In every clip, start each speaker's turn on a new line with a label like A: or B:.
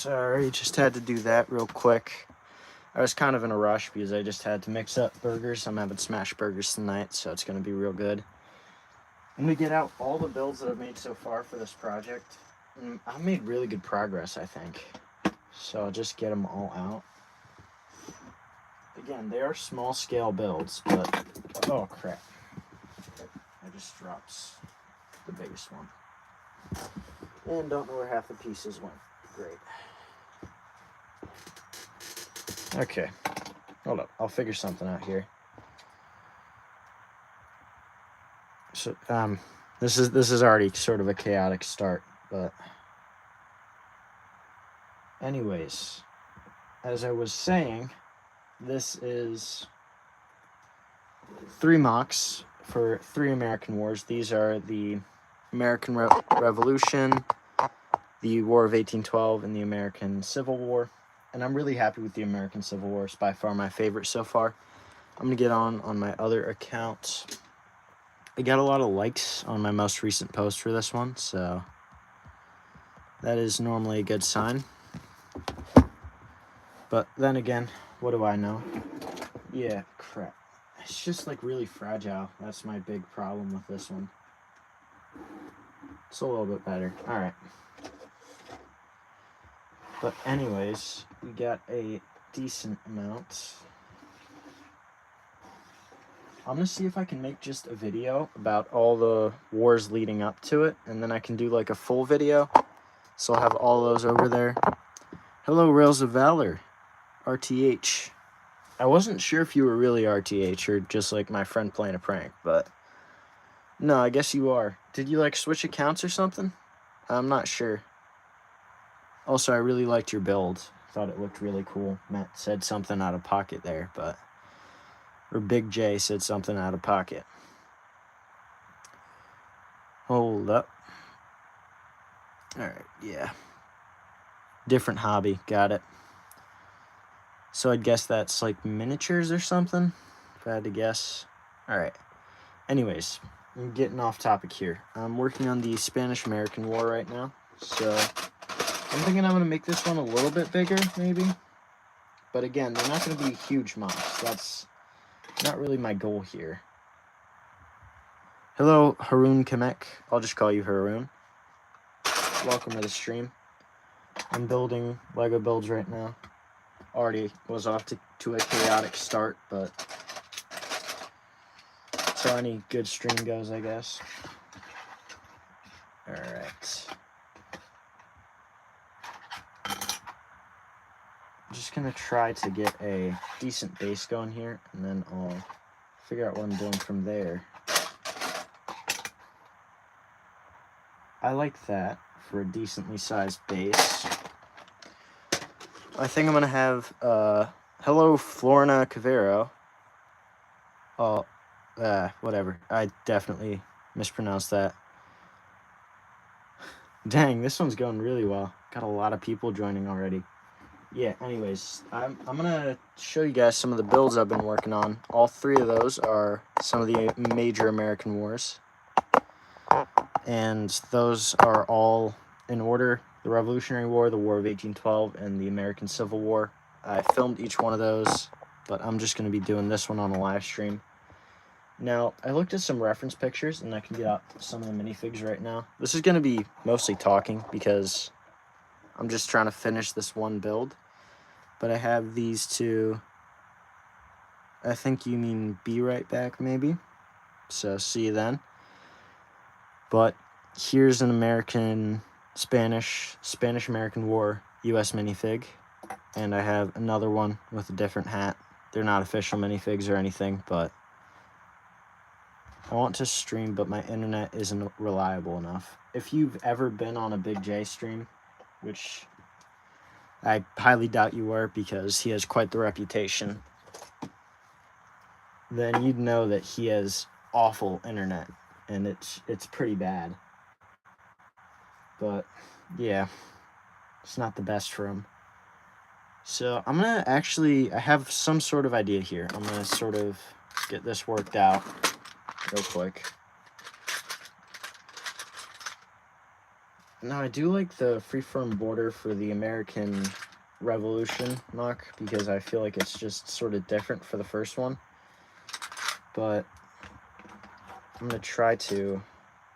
A: Sorry, just had to do that real quick. I was kind of in a rush because I just had to mix up burgers. I'm having smash burgers tonight, so it's going to be real good. I'm going to get out all the builds that I've made so far for this project. I've made really good progress, I think. So I'll just get them all out. Again, they are small scale builds, but... Oh, crap. I just dropped the biggest one. And don't know where half the pieces went. Great. Okay. Hold up. I'll figure something out here. So, this is already sort of a chaotic start, but... Anyways, as I was saying, this is 3 mocks for 3 American wars. These are the American Revolution, the War of 1812, and the American Civil War. And I'm really happy with the American Civil War. It's by far my favorite so far. I'm going to get on my other account. I got a lot of likes on my most recent post for this one, so that is normally a good sign. But then again, what do I know? Yeah, crap. It's just like really fragile. That's my big problem with this one. It's a little bit better. Alright. But anyways, we got a decent amount. I'm going to see if I can make just a video about all the wars leading up to it, and then I can do like a full video. So I'll have all those over there. Hello, Rails of Valor. RTH. I wasn't sure if you were really RTH or just like my friend playing a prank, but no, I guess you are. Did you like switch accounts or something? I'm not sure. Also, I really liked your build. Thought it looked really cool. Matt said something out of pocket there, but... Or Big J said something out of pocket. Hold up. Alright, yeah. Different hobby, got it. So I'd guess that's like miniatures or something, if I had to guess. Alright. Anyways, I'm getting off topic here. I'm working on the Spanish-American War right now, so I'm thinking I'm going to make this one a little bit bigger, maybe. But again, they're not going to be huge mocks. That's not really my goal here. Hello, Haroon Kamek. I'll just call you Haroon. Welcome to the stream. I'm building Lego builds right now. Already was off to a chaotic start, but that's how any good stream goes, I guess. Alright. I'm just going to try to get a decent base going here, and then I'll figure out what I'm doing from there. I like that for a decently sized base. I think I'm going to have, hello, Florina Cavero. Oh, whatever. I definitely mispronounced that. Dang, this one's going really well. Got a lot of people joining already. Yeah, anyways, I'm going to show you guys some of the builds I've been working on. All 3 of those are some of the major American wars. And those are all in order. The Revolutionary War, the War of 1812, and the American Civil War. I filmed each one of those, but I'm just going to be doing this one on a live stream. Now, I looked at some reference pictures, and I can get out some of the minifigs right now. This is going to be mostly talking, because I'm just trying to finish this one build. But I have these 2. I think you mean be right back, maybe. So, see you then. But here's an Spanish-American War U.S. minifig. And I have another one with a different hat. They're not official minifigs or anything, but I want to stream, but my internet isn't reliable enough. If you've ever been on a Big J stream, which I highly doubt you were because he has quite the reputation, then you'd know that he has awful internet, and it's pretty bad. But yeah, it's not the best for him. So I'm gonna I have some sort of idea here. I'm gonna sort of get this worked out real quick. Now, I do like the freeform border for the American Revolution muck because I feel like it's just sort of different for the first one. But I'm going to try to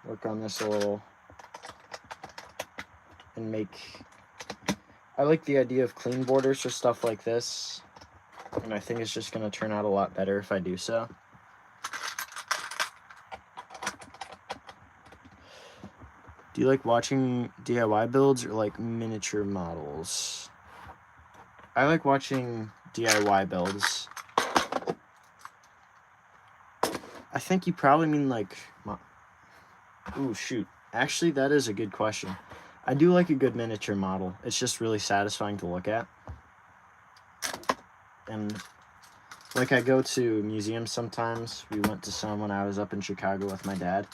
A: work on this a little and make... I like the idea of clean borders for stuff like this, and I think it's just going to turn out a lot better if I do so. Do you like watching DIY builds or like miniature models? I like watching DIY builds. I think you probably mean like... Ooh, shoot. Actually, that is a good question. I do like a good miniature model. It's just really satisfying to look at. And like, I go to museums sometimes. We went to some when I was up in Chicago with my dad.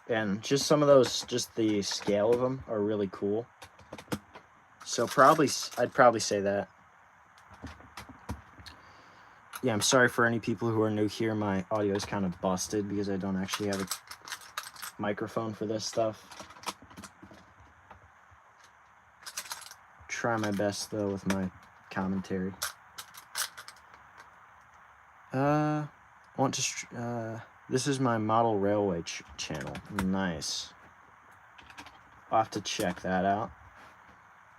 A: And just some of those, just the scale of them are really cool. So I'd probably say that. Yeah, I'm sorry for any people who are new here. My audio is kind of busted because I don't actually have a microphone for this stuff. Try my best though with my commentary. This is my model railway channel. Nice. I'll have to check that out.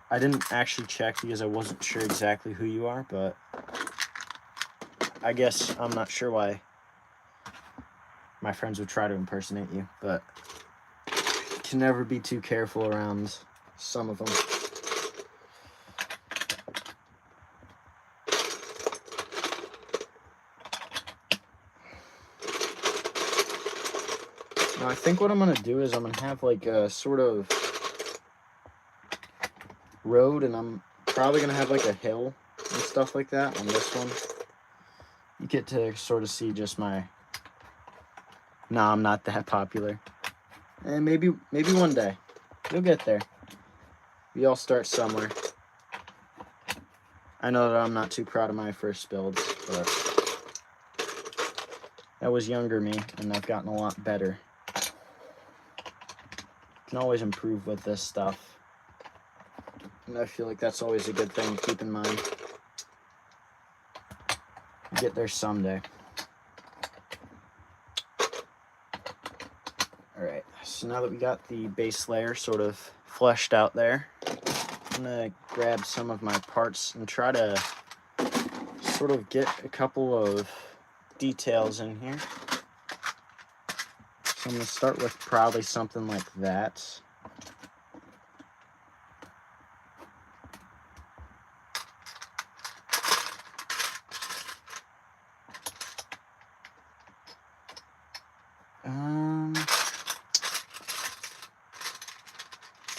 A: I didn't actually check because I wasn't sure exactly who you are, but I guess I'm not sure why my friends would try to impersonate you, but you can never be too careful around some of them. Now, I think what I'm going to do is I'm going to have like a sort of road, and I'm probably going to have like a hill and stuff like that on this one. You get to sort of see just my... Nah, I'm not that popular. And maybe one day. You'll get there. We all start somewhere. I know that I'm not too proud of my first builds, but that was younger me, and I've gotten a lot better. Can always improve with this stuff. And I feel like that's always a good thing to keep in mind. Get there someday. Alright, so now that we got the base layer sort of fleshed out there, I'm going to grab some of my parts and try to sort of get a couple of details in here. So I'm going to start with probably something like that.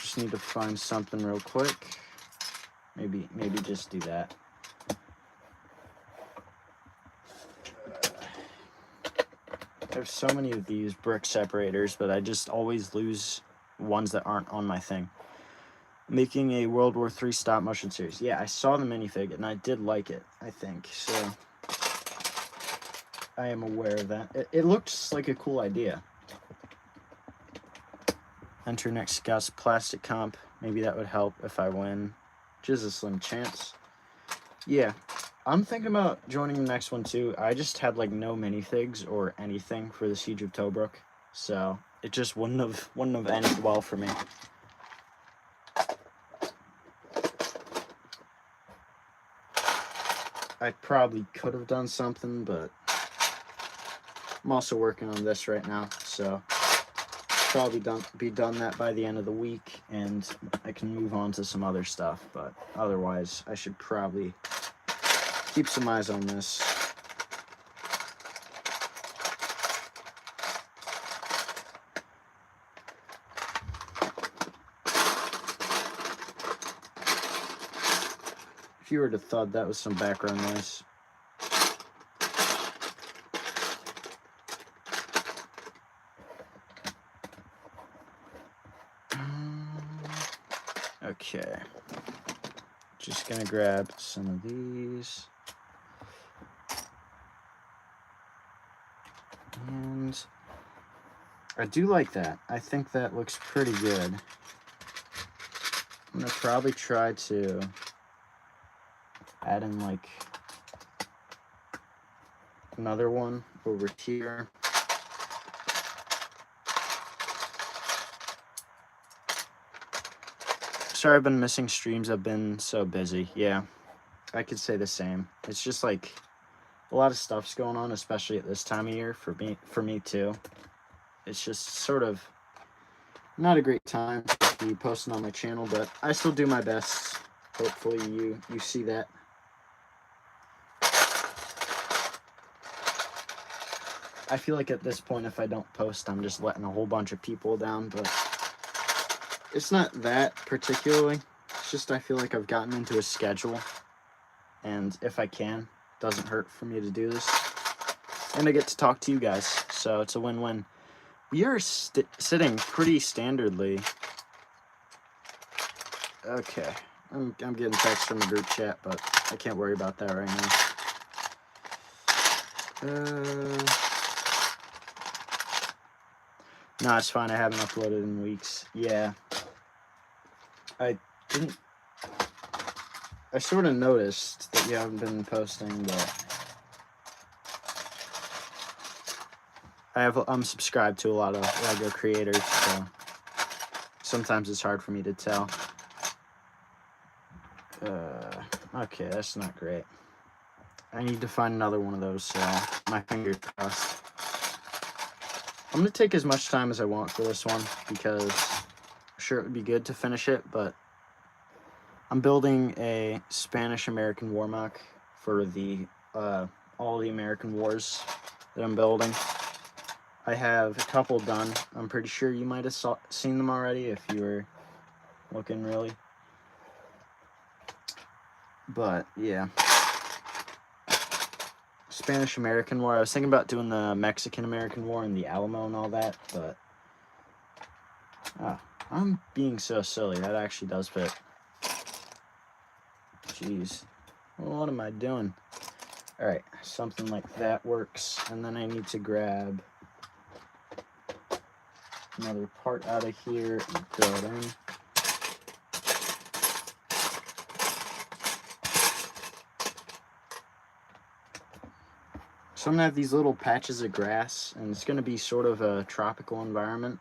A: Just need to find something real quick. Maybe just do that. I have so many of these brick separators, but I just always lose ones that aren't on my thing. Making a World War III stop motion series. Yeah, I saw the minifig and I did like it, I think. So I am aware of that. It looks like a cool idea. Enter next Gus plastic comp. Maybe that would help if I win. Just a slim chance. Yeah. I'm thinking about joining the next one too. I just had like no minifigs or anything for the Siege of Tobruk, so it just wouldn't have ended well for me. I probably could have done something, but I'm also working on this right now, so probably be done that by the end of the week, and I can move on to some other stuff. But otherwise, I should probably keep some eyes on this. If you were to thought that was some background noise. Okay. Just gonna grab some of these. And I do like that. I think that looks pretty good. I'm gonna probably try to add in like another one over here. Sorry I've been missing streams. I've been so busy. Yeah, I could say the same. It's just like a lot of stuff's going on, especially at this time of year for me too. It's just sort of not a great time to be posting on my channel, but I still do my best. Hopefully you see that. I feel like at this point, if I don't post, I'm just letting a whole bunch of people down, but it's not that particularly. It's just I feel like I've gotten into a schedule, and if I can, it doesn't hurt for me to do this. And I get to talk to you guys, so it's a win-win. We are sitting pretty standardly. Okay, I'm getting text from the group chat, but I can't worry about that right now. No, it's fine. I haven't uploaded in weeks. Yeah. I sort of noticed that you haven't been posting, but I'm subscribed to a lot of LEGO creators, so sometimes it's hard for me to tell. Okay, that's not great. I need to find another one of those, so my fingers crossed. I'm going to take as much time as I want for this one, because I'm sure it would be good to finish it, but I'm building a Spanish-American war mock for the all the American wars that I'm building. I have a couple done. I'm pretty sure you might have seen them already if you were looking really. But yeah, Spanish-American War. I was thinking about doing the Mexican-American War and the Alamo and all that, but I'm being so silly. That actually does fit. Jeez, well, what am I doing? All right, something like that works, and then I need to grab another part out of here and throw it in. So I'm gonna have these little patches of grass, and it's gonna be sort of a tropical environment.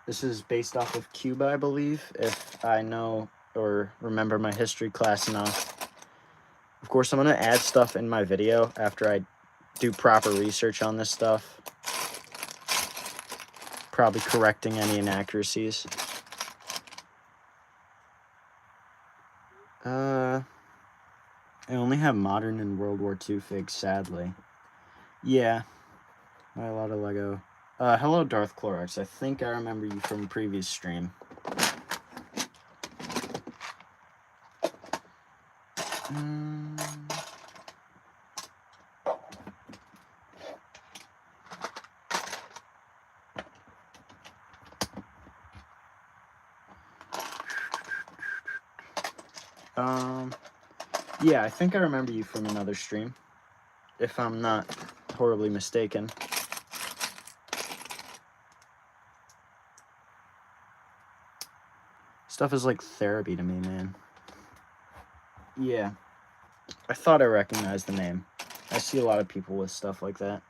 A: This is based off of Cuba, I believe, if I know or remember my history class enough. Of course, I'm gonna add stuff in my video after I do proper research on this stuff. Probably correcting any inaccuracies. I only have modern and World War II figs, sadly. Yeah, I have a lot of Lego. Hello, Darth Clorox. I think I remember you from a previous stream. Yeah, I think I remember you from another stream, if I'm not horribly mistaken. Stuff is like therapy to me, man. Yeah, I thought I recognized the name. I see a lot of people with stuff like that.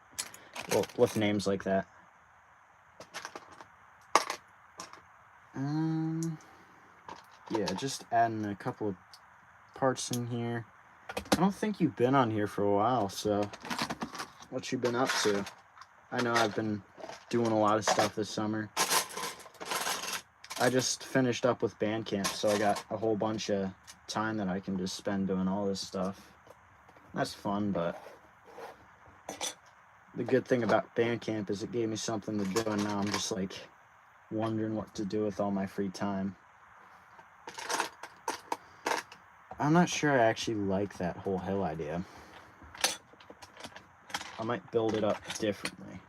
A: Well, with names like that. Yeah, just adding a couple of parts in here. I don't think you've been on here for a while, so what you been up to? I know I've been doing a lot of stuff this summer. I just finished up with band camp, so I got a whole bunch of time that I can just spend doing all this stuff. That's fun, but the good thing about band camp is it gave me something to do, and now I'm just like wondering what to do with all my free time. I'm not sure I actually like that whole hill idea. I might build it up differently,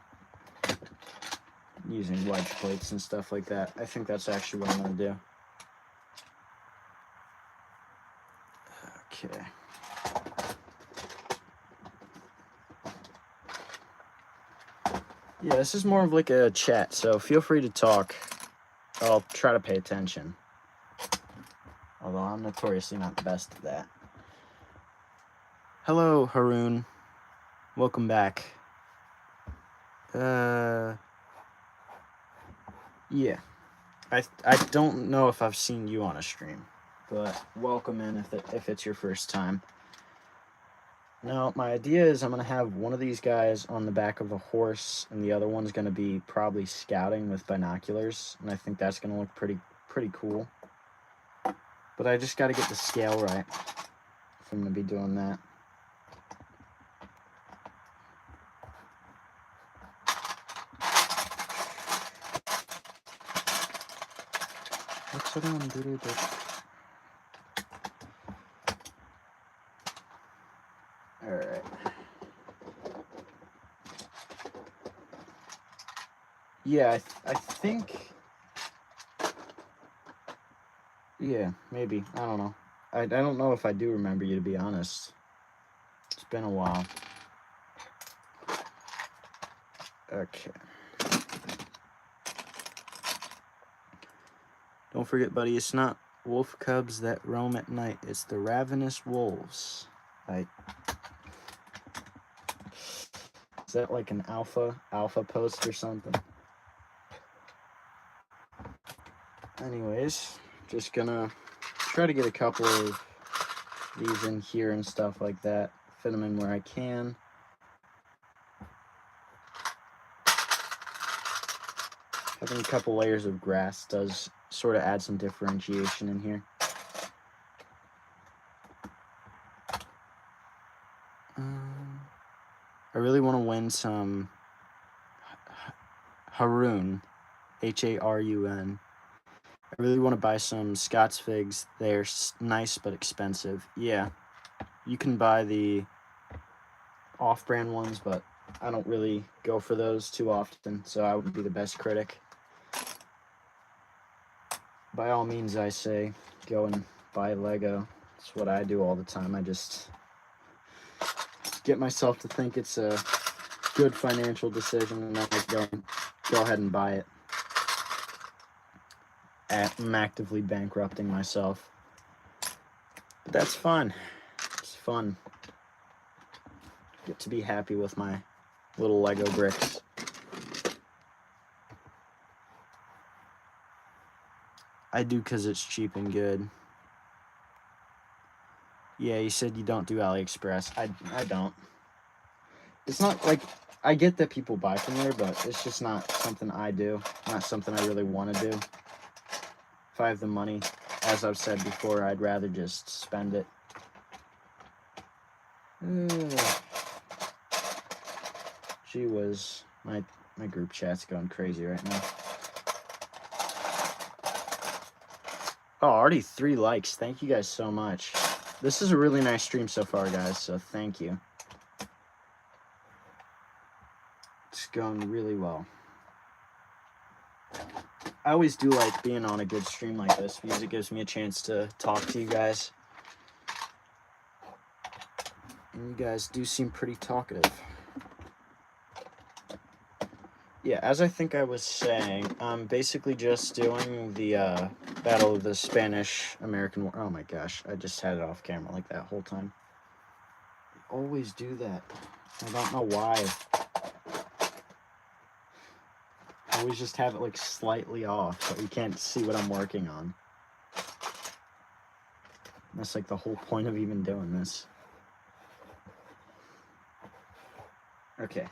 A: using wedge plates and stuff like that. I think that's actually what I'm going to do. Okay. Yeah, this is more of like a chat, so feel free to talk. I'll try to pay attention. Although I'm notoriously not the best at that. Hello, Haroon. Welcome back. Yeah. I don't know if I've seen you on a stream, but welcome in if it's your first time. Now, my idea is I'm going to have one of these guys on the back of a horse, and the other one's going to be probably scouting with binoculars, and I think that's going to look pretty cool. But I just got to get the scale right if I'm going to be doing that. What's it on, dude? Alright. Yeah, I think... Yeah, maybe. I don't know. I don't know if I do remember you, to be honest. It's been a while. Okay. Don't forget, buddy, it's not wolf cubs that roam at night. It's the ravenous wolves. Is that like an alpha post or something? Anyways, just gonna try to get a couple of these in here and stuff like that. Fit them in where I can. Having a couple layers of grass does sort of add some differentiation in here. I really want to win some Haroon, Harun. I really want to buy some Scots figs. They're nice but expensive. Yeah, you can buy the off-brand ones, but I don't really go for those too often, so I wouldn't be the best critic. By all means, I say, go and buy Lego. That's what I do all the time. I just get myself to think it's a good financial decision, and then I go ahead and buy it. I'm actively bankrupting myself. But that's fun. It's fun. Get to be happy with my little Lego bricks. I do because it's cheap and good. Yeah, you said you don't do AliExpress. I don't. It's not like, I get that people buy from there, but it's just not something I do. Not something I really want to do. If I have the money, as I've said before, I'd rather just spend it. Gee whiz, my group chat's going crazy right now. Oh, already 3 likes. Thank you guys so much. This is a really nice stream so far, guys, so thank you. It's going really well. I always do like being on a good stream like this because it gives me a chance to talk to you guys. And you guys do seem pretty talkative. Yeah, as I think I was saying, I'm basically just doing the Battle of the Spanish-American War. Oh my gosh, I just had it off camera like that whole time. I always do that. I don't know why. I always just have it like slightly off so you can't see what I'm working on. That's like the whole point of even doing this. Okay.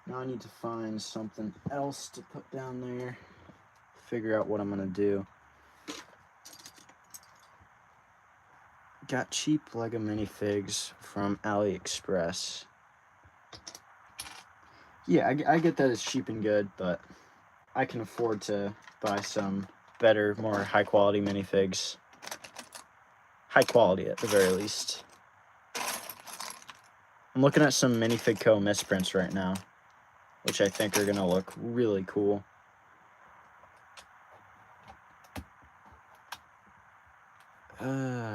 A: Now I need to find something else to put down there. Figure out what I'm gonna do. Got cheap Lego minifigs from AliExpress. Yeah, I get that it's cheap and good, but I can afford to buy some better, more high quality minifigs. High quality at the very least. I'm looking at some Minifig Co. misprints right now, which I think are gonna look really cool.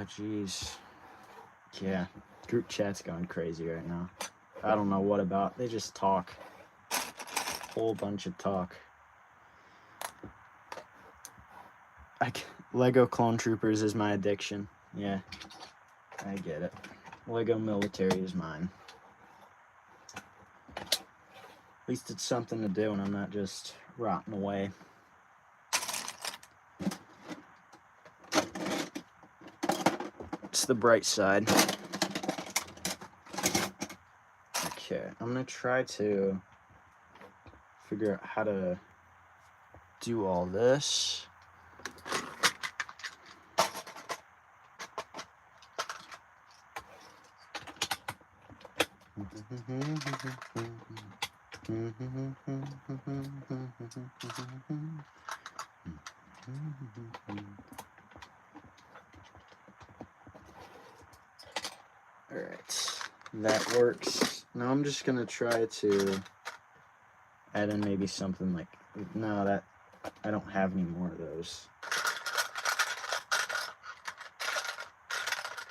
A: Jeez. Yeah, group chat's going crazy right now. I don't know what about. They just talk. whole bunch of talk. Lego Clone Troopers is my addiction. Yeah, I get it. Lego Military is mine. At least it's something to do and I'm not just rotting away. It's the bright side. Okay, I'm gonna try to figure out how to do all this. Alright, that works. Now I'm just gonna try to add in maybe something like, no, that, I don't have any more of those.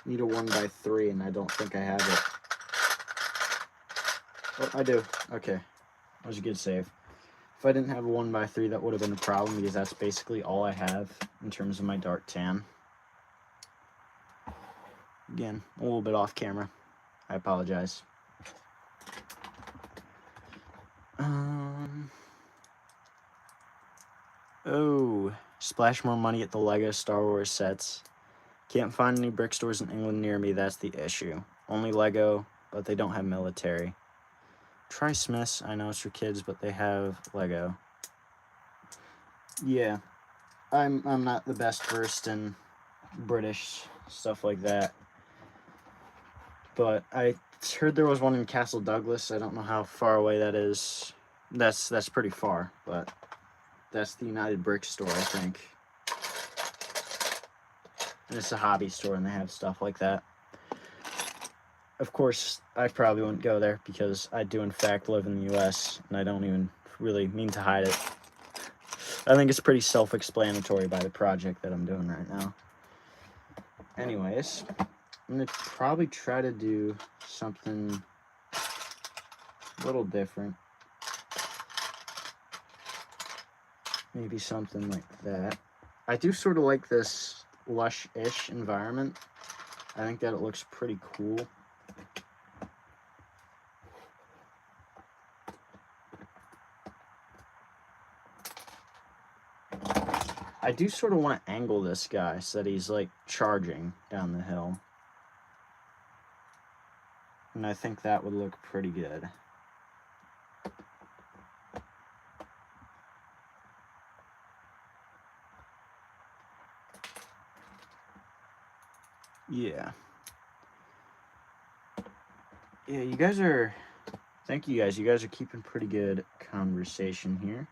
A: Need a 1x3 and I don't think I have it. Oh, I do. Okay, that was a good save. If I didn't have a 1x3, that would have been a problem because that's basically all I have in terms of my dark tan. Again, a little bit off camera. I apologize. Oh, splash more money at the Lego Star Wars sets. Can't find any brick stores in England near me, that's the issue. Only Lego, but they don't have military. Try Smiths, I know it's for kids, but they have Lego. Yeah, I'm not the best versed in British stuff like that. But I heard there was one in Castle Douglas. I don't know how far away that is. That's pretty far, but that's the United Brick store, I think. And it's a hobby store and they have stuff like that. Of course, I probably wouldn't go there because I do in fact live in the US and I don't even really mean to hide it. I think it's pretty self-explanatory by the project that I'm doing right now. Anyways, I'm gonna probably try to do something a little different. Maybe something like that. I do sort of like this lush-ish environment. I think that it looks pretty cool. I do sort of want to angle this guy so that he's like charging down the hill. And I think that would look pretty good. Yeah. Yeah, you guys are... Thank you guys. You guys are keeping pretty good conversation here.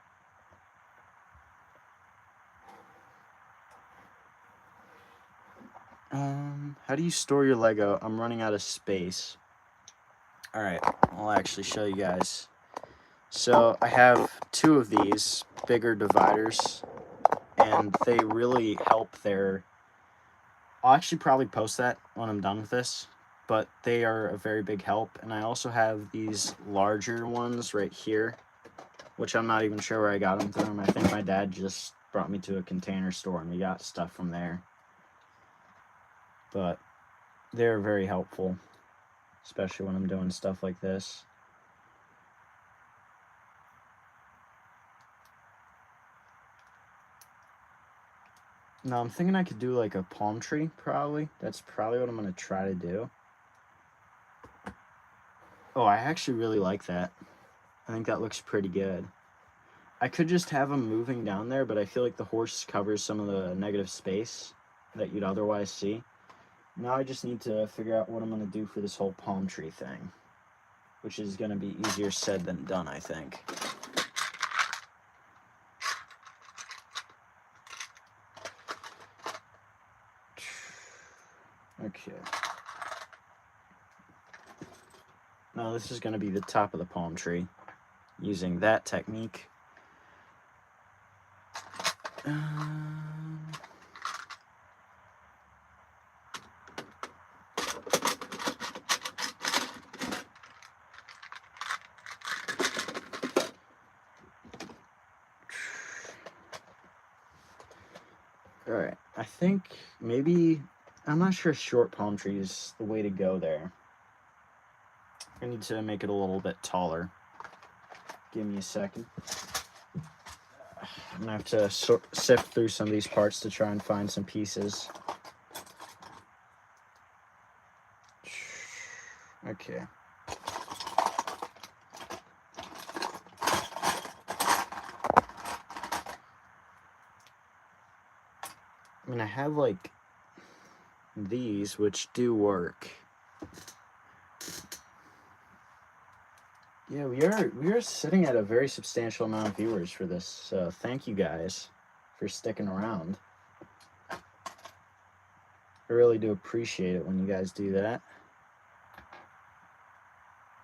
A: How do you store your Lego? I'm running out of space. Alright, I'll actually show you guys. So I have two of these bigger dividers, and they really help their... I'll actually probably post that when I'm done with this, but they are a very big help. And I also have these larger ones right here, which I'm not even sure where I got them from. I think my dad just brought me to a container store and we got stuff from there. But they're very helpful, especially when I'm doing stuff like this. Now I'm thinking I could do like a palm tree, probably. That's probably what I'm going to try to do. Oh, I actually really like that. I think that looks pretty good. I could just have them moving down there, but I feel like the horse covers some of the negative space that you'd otherwise see. Now I just need to figure out what I'm going to do for this whole palm tree thing, which is going to be easier said than done, I think. Okay. Now this is going to be the top of the palm tree, using that technique. Alright, I think maybe, I'm not sure short palm tree is the way to go there. I need to make it a little bit taller. Give me a second. I'm gonna have to sift through some of these parts to try and find some pieces. Okay. I mean, I have like these, which do work. Yeah, we are sitting at a very substantial amount of viewers for this, so thank you guys for sticking around. I really do appreciate it when you guys do that.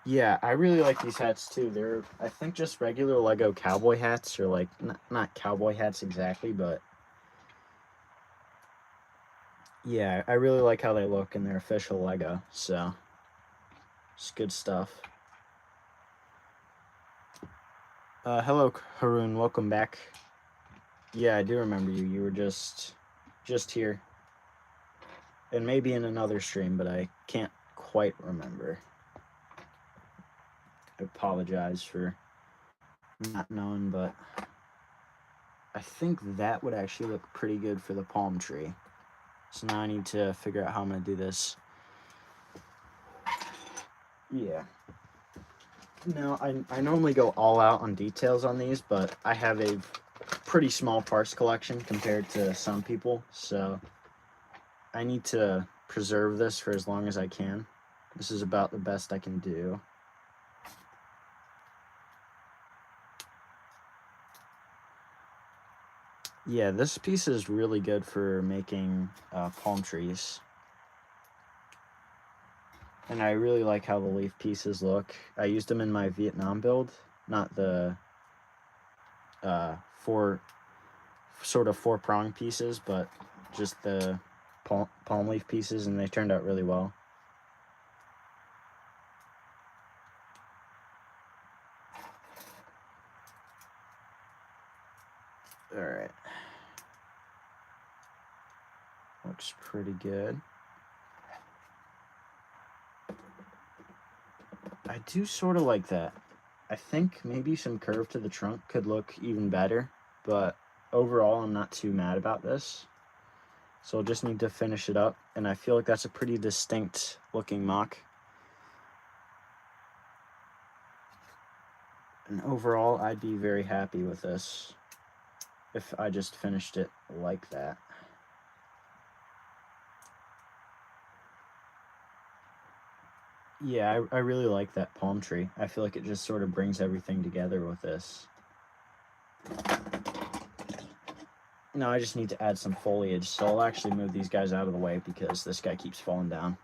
A: Yeah, I really like these hats too. They're, I think, just regular Lego cowboy hats, or like, not cowboy hats exactly, but yeah, I really like how they look in their official Lego, so it's good stuff. Hello, Haroon, welcome back. Yeah, I do remember you. You were just here. And maybe in another stream, but I can't quite remember. I apologize for not knowing, but I think that would actually look pretty good for the palm tree. So now I need to figure out how I'm going to do this. Yeah. Now, I normally go all out on details on these, but I have a pretty small parts collection compared to some people, so I need to preserve this for as long as I can. This is about the best I can do. Yeah, this piece is really good for making palm trees. And I really like how the leaf pieces look. I used them in my Vietnam build, not the four prong pieces, but just the palm leaf pieces, and they turned out really well. All right. Looks pretty good. I do sort of like that. I think maybe some curve to the trunk could look even better, but overall I'm not too mad about this. So I'll just need to finish it up, and I feel like that's a pretty distinct looking mock. And overall, I'd be very happy with this if I just finished it like that. Yeah, I really like that palm tree. I feel like it just sort of brings everything together with this. Now I just need to add some foliage, so I'll actually move these guys out of the way because this guy keeps falling down.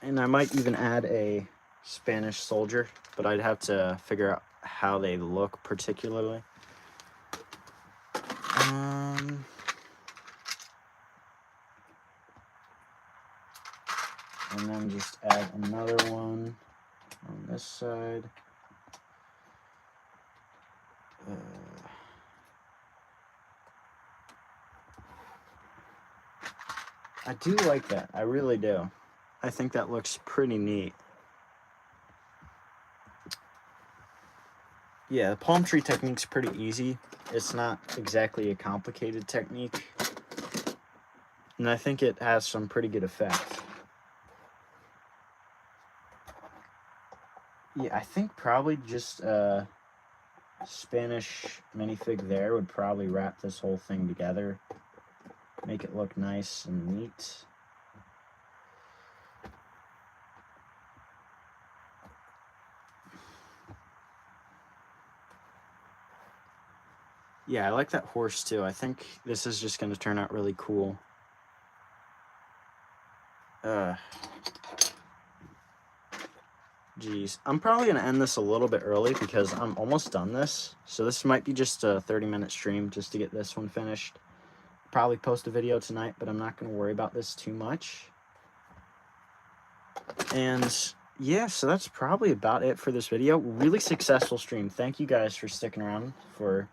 A: And I might even add a Spanish soldier, but I'd have to figure out how they look particularly. And then just add another one on this side. I do like that. I really do. I think that looks pretty neat. Yeah, the palm tree technique's pretty easy. It's not exactly a complicated technique. And I think it has some pretty good effect. Yeah, I think probably just a Spanish minifig there would probably wrap this whole thing together. Make it look nice and neat. Yeah, I like that horse too. I think this is just going to turn out really cool. Geez, I'm probably going to end this a little bit early because I'm almost done this. So this might be just a 30-minute stream just to get this one finished. Probably post a video tonight, but I'm not going to worry about this too much. And yeah, so that's probably about it for this video. Really successful stream. Thank you guys for sticking around for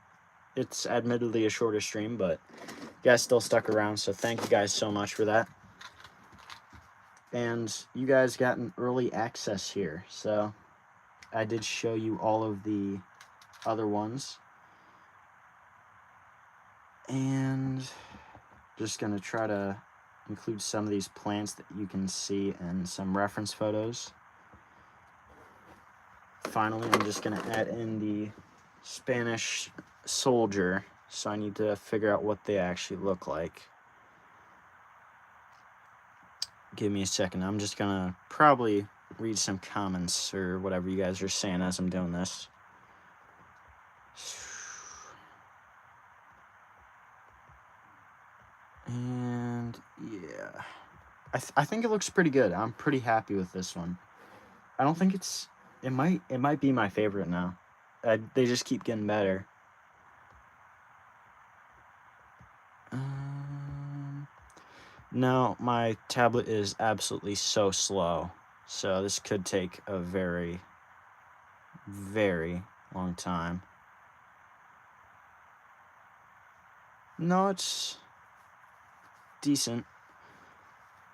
A: It's admittedly a shorter stream, but you guys still stuck around, so thank you guys so much for that. And you guys got an early access here, so I did show you all of the other ones. And just gonna try to include some of these plants that you can see and some reference photos. Finally, I'm just gonna add in the Spanish soldier, so I need to figure out what they actually look like. Give me a second. I'm just gonna probably read some comments or whatever you guys are saying as I'm doing this. And yeah, I think it looks pretty good. I'm pretty happy with this one. I don't think it's, it might be my favorite now. They just keep getting better. No, my tablet is absolutely so slow. So this could take a very, very long time. No, it's decent.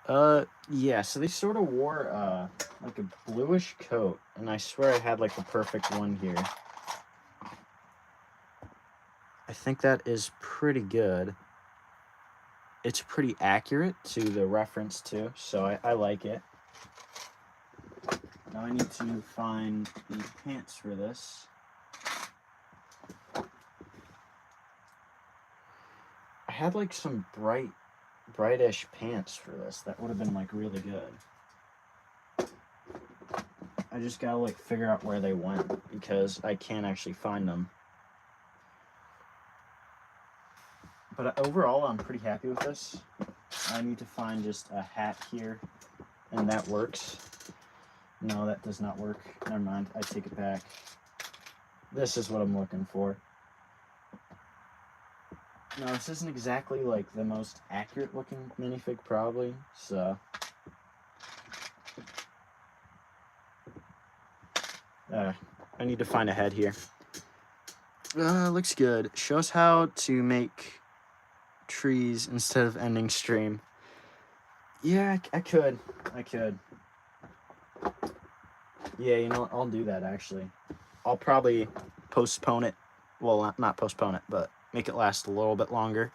A: Yeah, so they sort of wore, like a bluish coat, and I swear I had, like, the perfect one here. I think that is pretty good. It's pretty accurate to the reference, too, so I like it. Now I need to find the pants for this. I had, like, some brightish pants for this. That would have been, like, really good. I just gotta, like, figure out where they went, because I can't actually find them. But overall, I'm pretty happy with this. I need to find just a hat here, and that works. No, that does not work. Never mind, I take it back. This is what I'm looking for. No, this isn't exactly, like, the most accurate looking minifig, probably, so. I need to find a head here. Looks good. Shows how to make trees instead of ending stream. Yeah, I could. Yeah, you know what? I'll do that, actually. I'll probably postpone it. Well, not postpone it, but make it last a little bit longer.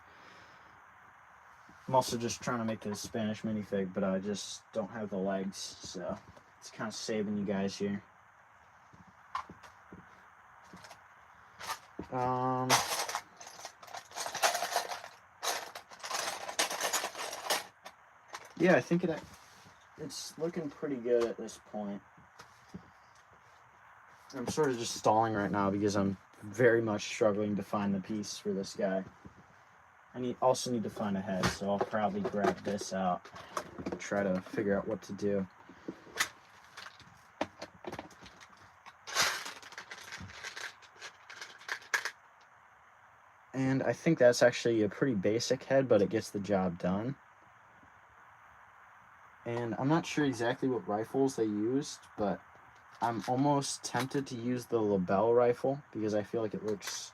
A: I'm also just trying to make this Spanish minifig, but I just don't have the legs, so it's kind of saving you guys here. Yeah, I think it's looking pretty good at this point. I'm sort of just stalling right now because I'm very much struggling to find the piece for this guy. I also need to find a head, so I'll probably grab this out and try to figure out what to do. And I think that's actually a pretty basic head, but it gets the job done. And I'm not sure exactly what rifles they used, but I'm almost tempted to use the Lebel rifle because I feel like it looks...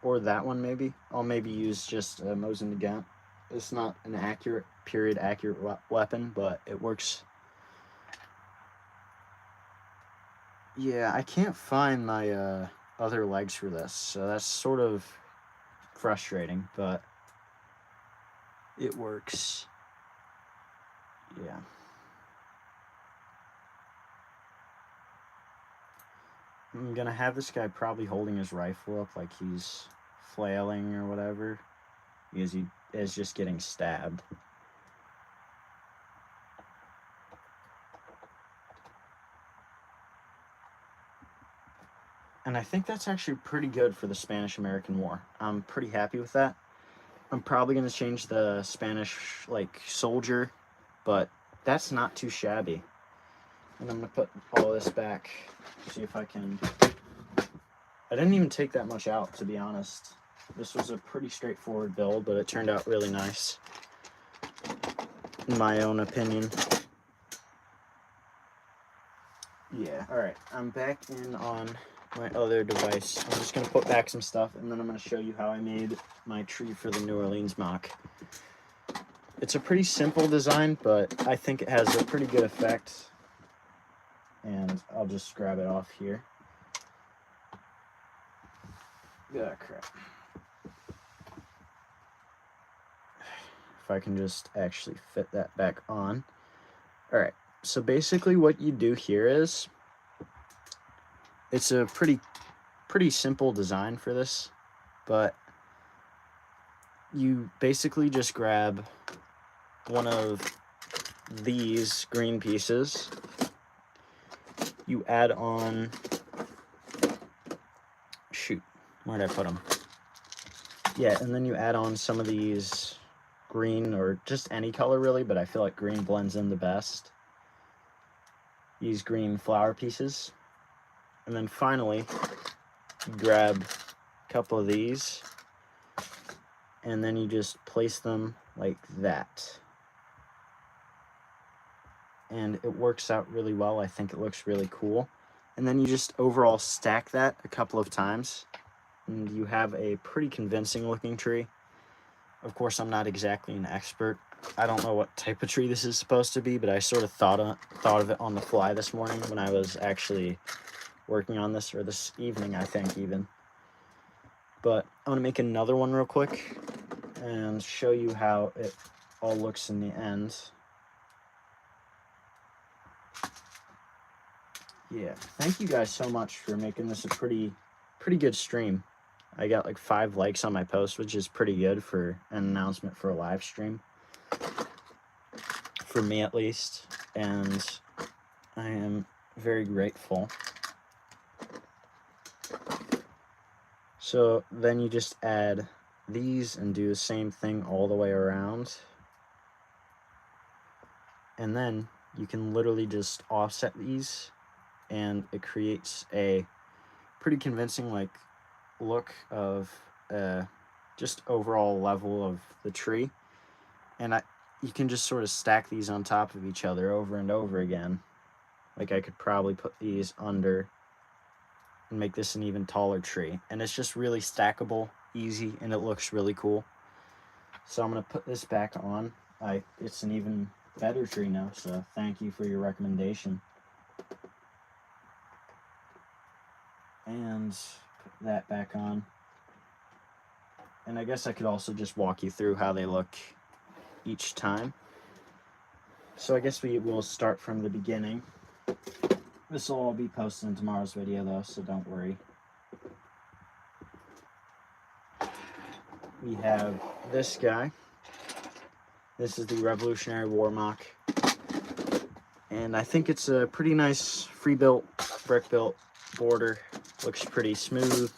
A: Or that one, maybe. I'll maybe use just Mosin Nagant. It's not an accurate weapon, but it works. Yeah, I can't find my other legs for this, so that's sort of frustrating, but it works. Yeah. I'm gonna have this guy probably holding his rifle up like he's flailing or whatever, because he is just getting stabbed. And I think that's actually pretty good for the Spanish-American War. I'm pretty happy with that. I'm probably gonna change the Spanish, like, soldier, but that's not too shabby. And I'm gonna put all this back, see if I can... I didn't even take that much out, to be honest. This was a pretty straightforward build, but it turned out really nice, in my own opinion. Yeah, alright, I'm back in on my other device. I'm just going to put back some stuff, and then I'm going to show you how I made my tree for the New Orleans mock. It's a pretty simple design, but I think it has a pretty good effect. And I'll just grab it off here. Yeah, crap. If I can just actually fit that back on. All right, so basically what you do here is, it's a pretty simple design for this, but you basically just grab one of these green pieces, you add on, shoot, where did I put them? Yeah, and then you add on some of these green, or just any color really, but I feel like green blends in the best. These green flower pieces. And then finally, you grab a couple of these, and then you just place them like that. And it works out really well. I think it looks really cool. And then you just overall stack that a couple of times, and you have a pretty convincing looking tree. Of course, I'm not exactly an expert. I don't know what type of tree this is supposed to be, but I sort of thought of it on the fly this morning when I was actually working on this, or this evening, I think, even. But I'm gonna make another one real quick and show you how it all looks in the end. Yeah, thank you guys so much for making this a pretty good stream. I got like 5 likes on my post, which is pretty good for an announcement for a live stream, for me at least, and I am very grateful. So then you just add these and do the same thing all the way around, and then you can literally just offset these, and it creates a pretty convincing like look of just overall level of the tree. And you can just sort of stack these on top of each other over and over again. Like I could probably put these under and make this an even taller tree, and it's just really stackable, easy, and it looks really cool. So I'm gonna put this back on. It's an even better tree now, so thank you for your recommendation. And put that back on. And I guess I could also just walk you through how they look each time. So I guess we will start from the beginning. This will all be posted in tomorrow's video though, so don't worry. We have this guy. This is the Revolutionary War mock. And I think it's a pretty nice free-built, brick-built border. Looks pretty smooth,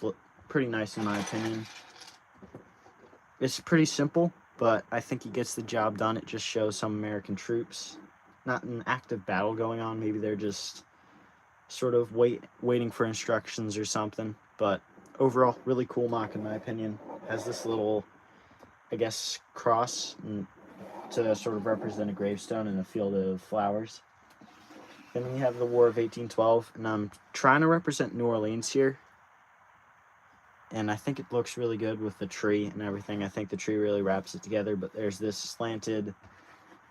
A: pretty nice in my opinion. It's pretty simple, but I think he gets the job done. It just shows some American troops. Not an active battle going on, maybe they're just sort of waiting for instructions or something. But overall, really cool mock in my opinion. Has this little, I guess, cross to sort of represent a gravestone in a field of flowers. Then we have the War of 1812, and I'm trying to represent New Orleans here. And I think it looks really good with the tree and everything. I think the tree really wraps it together, but there's this slanted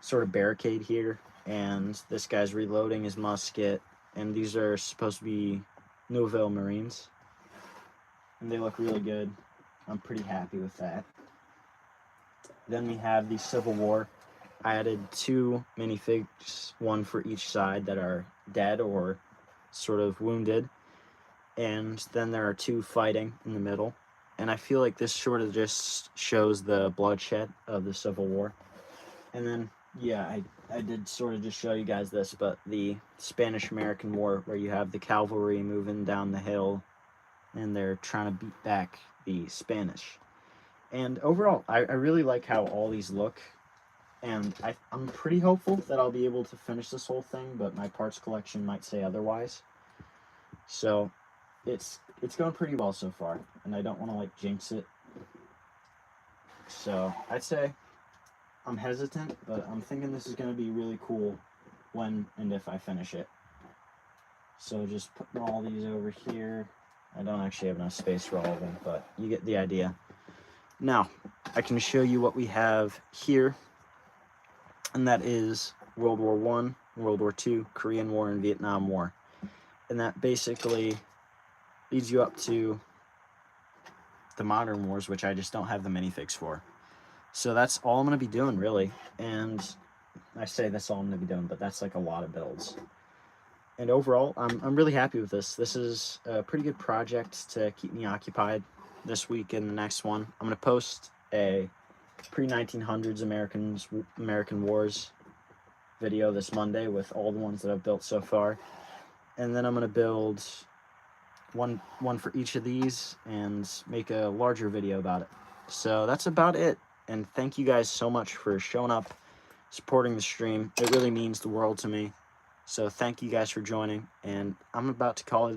A: sort of barricade here, and this guy's reloading his musket, and these are supposed to be Nouvelle Marines, and they look really good. I'm pretty happy with that. Then we have the Civil War. I added 2 minifigs, one for each side, that are dead or sort of wounded, and then there are 2 fighting in the middle. And I feel like this sort of just shows the bloodshed of the Civil War. And then, yeah, I did sort of just show you guys this, but the Spanish-American War, where you have the cavalry moving down the hill, and they're trying to beat back the Spanish. And overall, I really like how all these look. And I'm pretty hopeful that I'll be able to finish this whole thing, but my parts collection might say otherwise. So it's going pretty well so far, and I don't want to like jinx it. So I'd say I'm hesitant, but I'm thinking this is going to be really cool when and if I finish it. So just putting all these over here. I don't actually have enough space for all of them, but you get the idea. Now, I can show you what we have here, and that is World War I, World War II, Korean War, and Vietnam War. And that basically leads you up to the modern wars, which I just don't have the minifigs for. So that's all I'm going to be doing, really. And I say that's all I'm going to be doing, but that's like a lot of builds. And overall, I'm really happy with this. This is a pretty good project to keep me occupied this week and the next one. I'm going to post a pre-1900s American Wars video this Monday with all the ones that I've built so far. And then I'm going to build one for each of these and make a larger video about it. So that's about it. And thank you guys so much for showing up, supporting the stream. It really means the world to me. So thank you guys for joining, and I'm about to call it